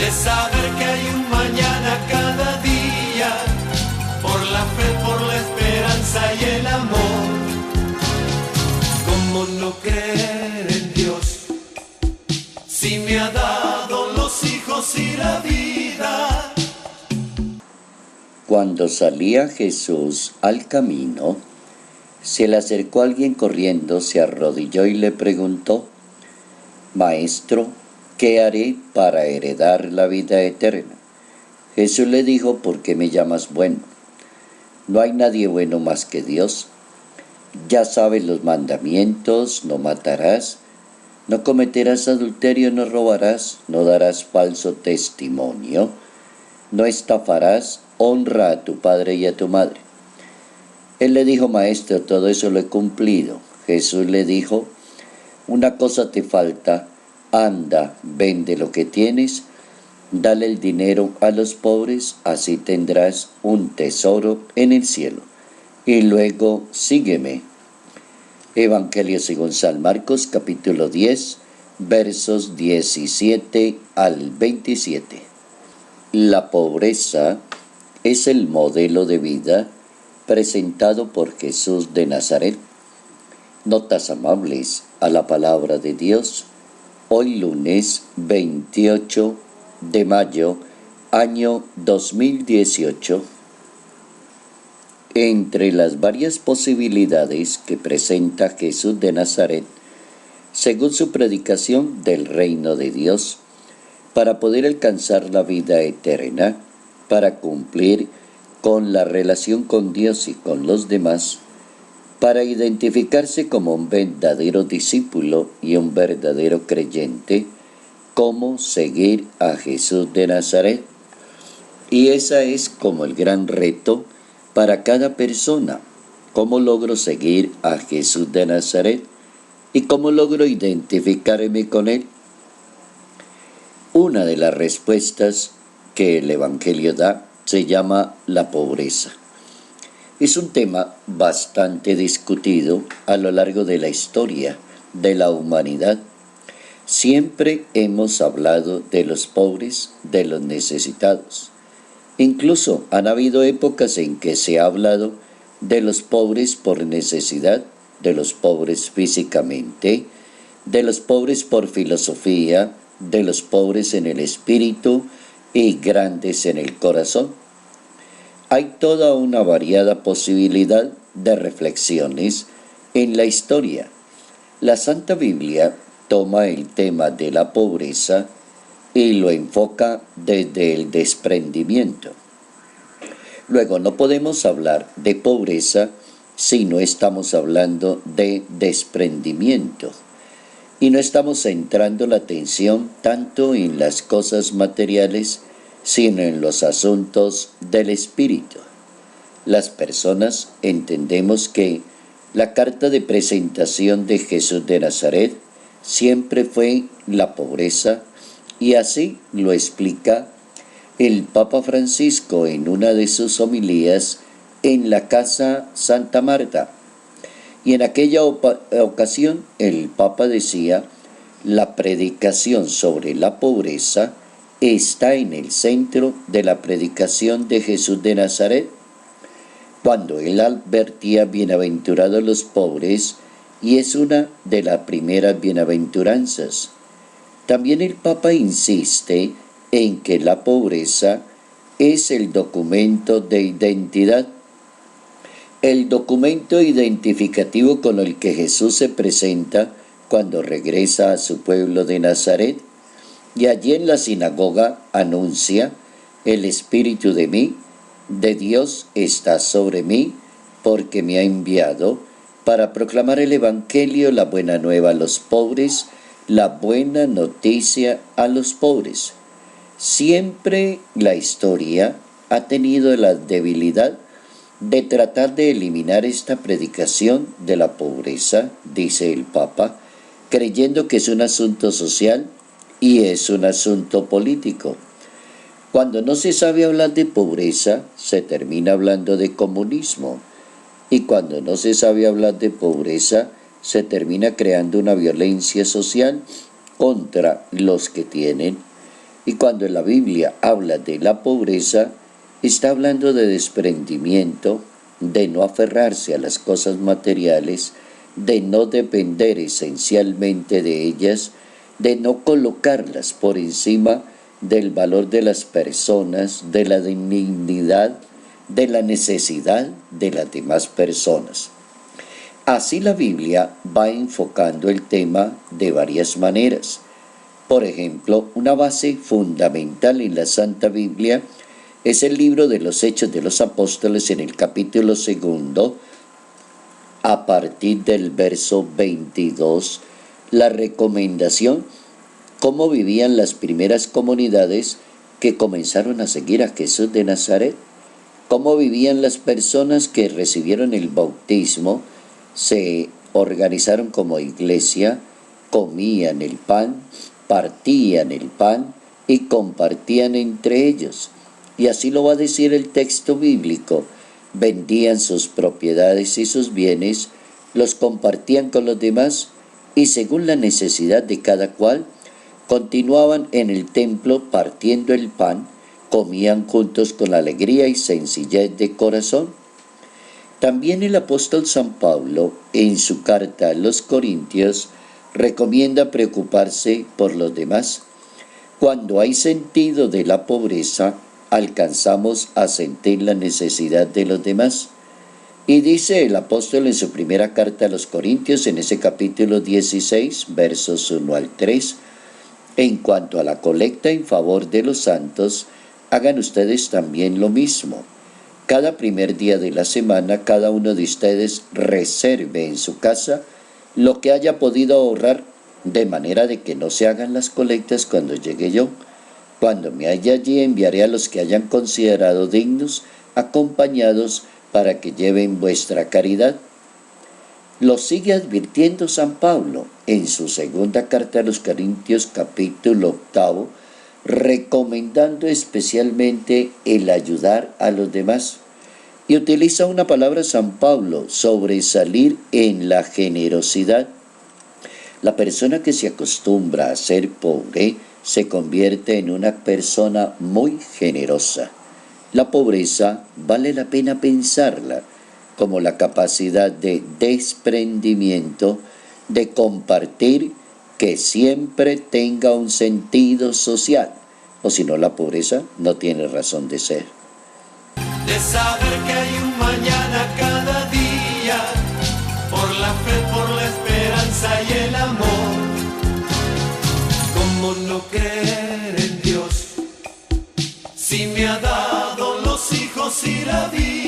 de saber que hay un mañana cada día, por la fe, por la esperanza y el amor. ¿Cómo no creer en Dios si me ha dado los hijos y la vida? Cuando salía Jesús al camino, se le acercó alguien corriendo, se arrodilló y le preguntó: Maestro, ¿qué haré para heredar la vida eterna? Jesús le dijo: ¿por qué me llamas bueno? No hay nadie bueno más que Dios. Ya sabes los mandamientos: no matarás, no cometerás adulterio, no robarás, no darás falso testimonio, no estafarás, honra a tu padre y a tu madre. Él le dijo: Maestro, todo eso lo he cumplido. Jesús le dijo: una cosa te falta, anda, vende lo que tienes, dale el dinero a los pobres, así tendrás un tesoro en el cielo, y luego sígueme. Evangelio según San Marcos, capítulo 10, versos 17 al 27. La pobreza es el modelo de vida presentado por Jesús de Nazaret. Notas amables a la palabra de Dios. Hoy lunes 28 de mayo, año 2018. Entre las varias posibilidades que presenta Jesús de Nazaret, según su predicación del reino de Dios, para poder alcanzar la vida eterna, para cumplir con la relación con Dios y con los demás, para identificarse como un verdadero discípulo y un verdadero creyente, cómo seguir a Jesús de Nazaret. Y ese es como el gran reto para cada persona: cómo logro seguir a Jesús de Nazaret y cómo logro identificarme con Él. Una de las respuestas que el Evangelio da se llama la pobreza. Es un tema bastante discutido a lo largo de la historia de la humanidad. Siempre hemos hablado de los pobres, de los necesitados. Incluso han habido épocas en que se ha hablado de los pobres por necesidad, de los pobres físicamente, de los pobres por filosofía, de los pobres en el espíritu y grandes en el corazón. Hay toda una variada posibilidad de reflexiones en la historia. La Santa Biblia toma el tema de la pobreza y lo enfoca desde el desprendimiento. Luego, no podemos hablar de pobreza si no estamos hablando de desprendimiento y no estamos centrando la atención tanto en las cosas materiales, sino en los asuntos del espíritu. Las personas entendemos que la carta de presentación de Jesús de Nazaret siempre fue la pobreza, y así lo explica el Papa Francisco en una de sus homilías en la Casa Santa Marta. Y en aquella ocasión el Papa decía: la predicación sobre la pobreza está en el centro de la predicación de Jesús de Nazaret, cuando él advertía: bienaventurados los pobres, y es una de las primeras bienaventuranzas. También el Papa insiste en que la pobreza es el documento de identidad, el documento identificativo con el que Jesús se presenta cuando regresa a su pueblo de Nazaret, y allí en la sinagoga anuncia: el Espíritu de Dios está sobre mí, porque me ha enviado para proclamar el Evangelio, la buena nueva a los pobres, la buena noticia a los pobres. Siempre la historia ha tenido la debilidad de tratar de eliminar esta predicación de la pobreza, dice el Papa, creyendo que es un asunto social y es un asunto político. Cuando no se sabe hablar de pobreza, se termina hablando de comunismo. Y cuando no se sabe hablar de pobreza, se termina creando una violencia social contra los que tienen. Y cuando la Biblia habla de la pobreza, está hablando de desprendimiento, de no aferrarse a las cosas materiales, de no depender esencialmente de ellas, de no colocarlas por encima del valor de las personas, de la dignidad, de la necesidad de las demás personas. Así la Biblia va enfocando el tema de varias maneras. Por ejemplo, una base fundamental en la Santa Biblia es el libro de los Hechos de los Apóstoles en el capítulo 2, a partir del verso 22, la recomendación, cómo vivían las primeras comunidades que comenzaron a seguir a Jesús de Nazaret, cómo vivían las personas que recibieron el bautismo, se organizaron como iglesia, comían el pan, partían el pan y compartían entre ellos. Y así lo va a decir el texto bíblico. Vendían sus propiedades y sus bienes, los compartían con los demás y según la necesidad de cada cual, continuaban en el templo partiendo el pan, comían juntos con alegría y sencillez de corazón. También el apóstol San Pablo, en su carta a los Corintios, recomienda preocuparse por los demás. Cuando hay sentido de la pobreza, alcanzamos a sentir la necesidad de los demás. Y dice el apóstol en su primera carta a los Corintios, en ese capítulo 16, versos 1 al 3, en cuanto a la colecta en favor de los santos, hagan ustedes también lo mismo. Cada primer día de la semana, cada uno de ustedes reserve en su casa lo que haya podido ahorrar, de manera de que no se hagan las colectas cuando llegue yo. Cuando me haya allí, enviaré a los que hayan considerado dignos, acompañados, para que lleven vuestra caridad. Lo sigue advirtiendo San Pablo en su segunda carta a los Corintios, capítulo 8, recomendando especialmente el ayudar a los demás. Y utiliza una palabra San Pablo, sobresalir en la generosidad. La persona que se acostumbra a ser pobre se convierte en una persona muy generosa. La pobreza vale la pena pensarla como la capacidad de desprendimiento, de compartir, que siempre tenga un sentido social, o si no, la pobreza no tiene razón de ser. De saber que hay un mañana cada día, por la fe, por la esperanza y el amor. ¿Cómo no creer en Dios si me ha dado los hijos y la vida?